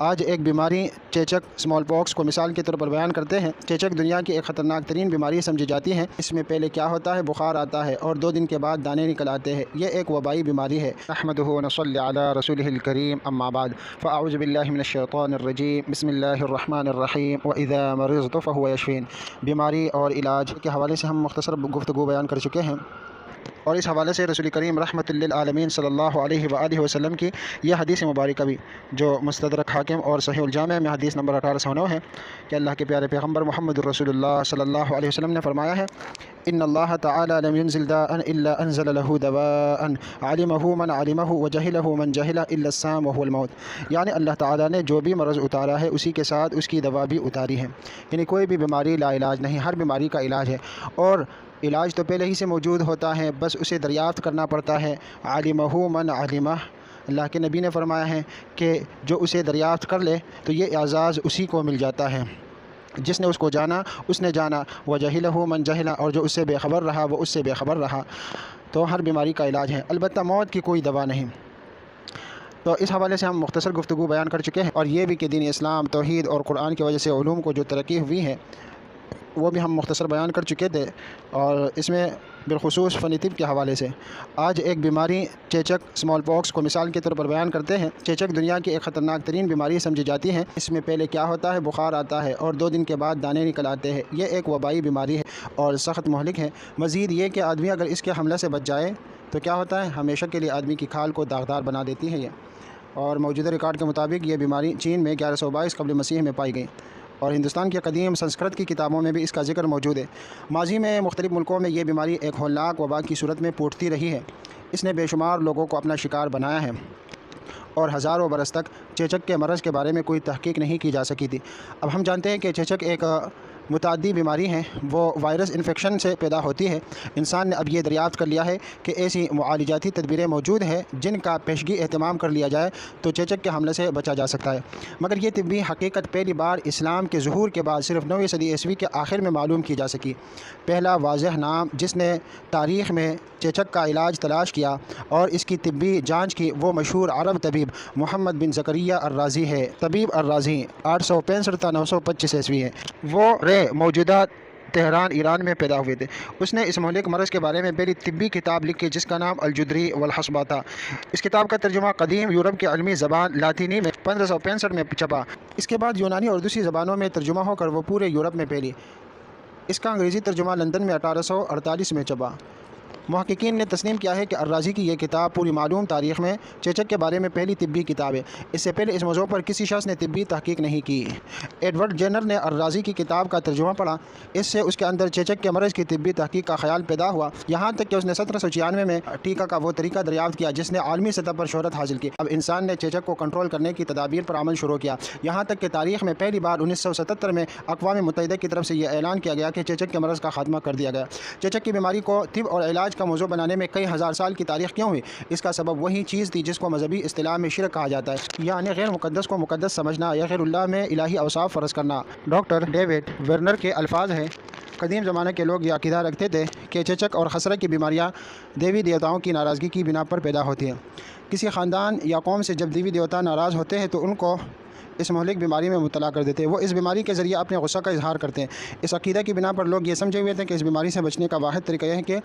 آج ایک بیماری چیچک اسمال پاکس کو مثال کے طور پر بیان کرتے ہیں۔ چیچک دنیا کی ایک خطرناک ترین بیماری سمجھی جاتی ہے۔ اس میں پہلے کیا ہوتا ہے؟ بخار آتا ہے اور 2 دن کے بعد دانے نکل آتے ہیں۔ یہ ایک وبائی بیماری ہے۔ نحمدہ و نصلی علی رسولہ الکریم، اما بعد فاعوذ باللہ من الشیطان الرجیم، بسم اللہ الرحمن الرحیم، واذا مرضت فهو یشفین۔ بیماری اور علاج کے حوالے سے ہم مختصر گفتگو بیان کر چکے ہیں، اور اس حوالے سے رسول کریم رحمۃ للعالمین صلی اللہ علیہ وآلہ وسلم کی یہ حدیث مبارکہ بھی جو مستدرک حاکم اور صحیح الجامع میں حدیث نمبر 1809 ہے کہ اللہ کے پیارے پیغمبر محمد رسول اللہ صلی اللہ علیہ وسلم نے فرمایا ہے، ان اللہ تعالی لم ينزل داء الا انزل له دواء علمه من علمه وجهله من جهل الا السام وهو الموت۔ یعنی اللہ تعالی نے جو بھی مرض اتارا ہے اسی کے ساتھ اس کی دوا بھی اتاری ہے۔ یعنی کوئی بھی بیماری لا علاج نہیں، ہر بیماری کا علاج ہے، اور علاج تو پہلے ہی سے موجود ہوتا ہے، بس اسے دریافت کرنا پڑتا ہے۔ علمہ من علمہ، اللہ کے نبی نے فرمایا ہے کہ جو اسے دریافت کر لے تو یہ اعزاز اسی کو مل جاتا ہے۔ جس نے اس کو جانا اس نے جانا، وجہلہ من جہلا، اور جو اس سے بے خبر رہا وہ اس سے بے خبر رہا۔ تو ہر بیماری کا علاج ہے، البتہ موت کی کوئی دوا نہیں۔ تو اس حوالے سے ہم مختصر گفتگو بیان کر چکے ہیں، اور یہ بھی کہ دین اسلام، توحید اور قرآن کی وجہ سے علوم کو جو ترقی ہوئی ہے وہ بھی ہم مختصر بیان کر چکے تھے، اور اس میں بالخصوص فن طب کے حوالے سے آج ایک بیماری چیچک اسمال پاکس کو مثال کے طور پر بیان کرتے ہیں۔ چیچک دنیا کی ایک خطرناک ترین بیماری سمجھی جاتی ہے۔ اس میں پہلے کیا ہوتا ہے؟ بخار آتا ہے اور 2 دن کے بعد دانے نکل آتے ہیں۔ یہ ایک وبائی بیماری ہے اور سخت مہلک ہے۔ مزید یہ کہ آدمی اگر اس کے حملے سے بچ جائے تو کیا ہوتا ہے؟ ہمیشہ کے لیے آدمی کی کھال کو داغدار بنا دیتی ہے یہ، اور موجودہ ریکارڈ کے مطابق یہ بیماری چین میں 1122 قبل مسیح میں پائی گئی، اور ہندوستان کی قدیم سنسکرت کی کتابوں میں بھی اس کا ذکر موجود ہے۔ ماضی میں مختلف ملکوں میں یہ بیماری ایک ہولناک وبا کی صورت میں پھوٹتی رہی ہے۔ اس نے بے شمار لوگوں کو اپنا شکار بنایا ہے، اور ہزاروں برس تک چیچک کے مرض کے بارے میں کوئی تحقیق نہیں کی جا سکی تھی۔ اب ہم جانتے ہیں کہ چیچک ایک متعدی بیماری ہے، وہ وائرس انفیکشن سے پیدا ہوتی ہے۔ انسان نے اب یہ دریافت کر لیا ہے کہ ایسی معالجاتی تدبیریں موجود ہیں جن کا پیشگی اہتمام کر لیا جائے تو چیچک کے حملے سے بچا جا سکتا ہے، مگر یہ طبی حقیقت پہلی بار اسلام کے ظہور کے بعد صرف 9ویں صدی عیسوی کے آخر میں معلوم کی جا سکی۔ پہلا واضح نام جس نے تاریخ میں چیچک کا علاج تلاش کیا اور اس کی طبی جانچ کی وہ مشہور عرب طبیب محمد بن زکریہ الرازی ہے۔ طبیب الرازی 865 تا 925 عیسوی ہے۔ وہ موجودہ تہران ایران میں پیدا ہوئے تھے۔ اس نے اس مہلک مرض کے بارے میں پہلی طبی کتاب لکھی جس کا نام الجدری والحصبہ تھا۔ اس کتاب کا ترجمہ قدیم یورپ کی علمی زبان لاطینی میں 1565 میں چھپا۔ اس کے بعد یونانی اور دوسری زبانوں میں ترجمہ ہو کر وہ پورے یورپ میں پھیلی۔ اس کا انگریزی ترجمہ لندن میں 1848 میں چھپا۔ محققین نے تسلیم کیا ہے کہ الرازی کی یہ کتاب پوری معلوم تاریخ میں چیچک کے بارے میں پہلی طبی کتاب ہے۔ اس سے پہلے اس موضوع پر کسی شخص نے طبی تحقیق نہیں کی۔ ایڈورڈ جینر نے الرازی کی کتاب کا ترجمہ پڑھا، اس سے اس کے اندر چیچک کے مرض کی طبی تحقیق کا خیال پیدا ہوا، یہاں تک کہ اس نے 1796 میں ٹیکہ کا وہ طریقہ دریافت کیا جس نے عالمی سطح پر شہرت حاصل کی۔ اب انسان نے چیچک کو کنٹرول کرنے کی تدابیر پر عمل شروع کیا، یہاں تک کہ تاریخ میں پہلی بار 1977 میں اقوام متحدہ کی طرف سے یہ اعلان کیا گیا کہ چیچک کے مرض کا خاتمہ کر دیا گیا۔ چیچک کی بیماری کو طب اور علاج کا موضوع بنانے میں کئی ہزار سال کی تاریخ کیوں ہوئی؟ اس کا سبب وہی چیز تھی جس کو مذہبی اصطلاح میں شرک کہا جاتا ہے، یعنی غیر مقدس کو مقدس سمجھنا یا غیر اللہ میں الہی اوصاف فرض کرنا۔ ڈاکٹر ڈیوڈ ورنر کے الفاظ ہیں، قدیم زمانے کے لوگ یہ عقیدہ رکھتے تھے کہ چیچک اور خسرہ کی بیماریاں دیوی دیوتاؤں کی ناراضگی کی بنا پر پیدا ہوتی ہیں۔ کسی خاندان یا قوم سے جب دیوی دیوتا ناراض ہوتے ہیں تو ان کو اس مہلک بیماری میں مبتلا کر دیتے ہیں، وہ اس بیماری کے ذریعے اپنے غصہ کا اظہار کرتے ہیں۔ اس عقیدہ کی بنا پر لوگ یہ سمجھے ہوئے تھے کہ اس بیماری سے بچنے کا واحد طریقہ یہ ہے کہ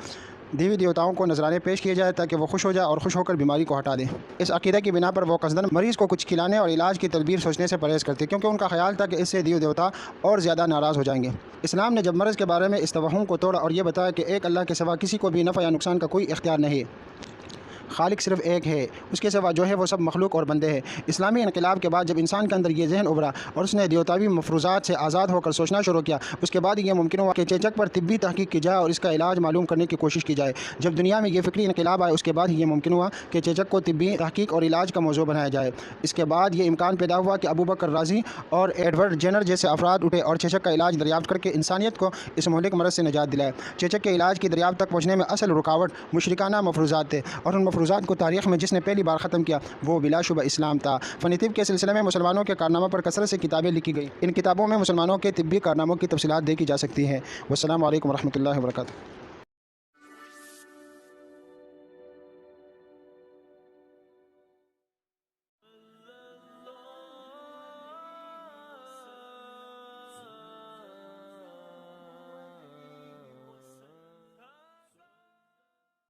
دیوی دیوتاؤں کو نذرانے پیش کیے جائے تاکہ وہ خوش ہو جائے اور خوش ہو کر بیماری کو ہٹا دیں۔ اس عقیدہ کی بنا پر وہ قصداً مریض کو کچھ کھلانے اور علاج کی تدبیر سوچنے سے پرہیز کرتے کیونکہ ان کا خیال تھا کہ اس سے دیوی دیوتا اور زیادہ ناراض ہو جائیں گے۔ اسلام نے جب مرض کے بارے میں اس توہم کو توڑا اور یہ بتایا کہ ایک اللہ کے سوا کسی کو بھی نفع یا نقصان کا کوئی اختیار نہیں، خالق صرف ایک ہے، اس کے سوا جو ہے وہ سب مخلوق اور بندے ہیں۔ اسلامی انقلاب کے بعد جب انسان کے اندر یہ ذہن ابھرا اور اس نے دیوتاوی مفروضات سے آزاد ہو کر سوچنا شروع کیا، اس کے بعد یہ ممکن ہوا کہ چیچک پر طبی تحقیق کی جائے اور اس کا علاج معلوم کرنے کی کوشش کی جائے۔ جب دنیا میں یہ فکری انقلاب آیا اس کے بعد یہ ممکن ہوا کہ چیچک کو طبی تحقیق اور علاج کا موضوع بنایا جائے۔ اس کے بعد یہ امکان پیدا ہوا کہ ابوبکر رازی اور ایڈورڈ جینر جیسے افراد اٹھے اور چیچک کا علاج دریافت کر کے انسانیت کو اس مہلک مرض سے نجات دلائے۔ چیچک کے علاج کی دریافت تک پہنچنے میں اصل رکاوٹ مشرکانہ مفروضات تھے، اور ان مفروضات کو تاریخ میں جس نے پہلی بار ختم کیا وہ بلا شبہ اسلام تھا۔ فن طب کے سلسلے میں مسلمانوں کے کارناموں پر کثرت سے کتابیں لکھی گئی، ان کتابوں میں مسلمانوں کے طبی کارناموں کی تفصیلات دیکھی جا سکتی ہیں۔ والسلام علیکم ورحمۃ اللہ وبرکاتہ۔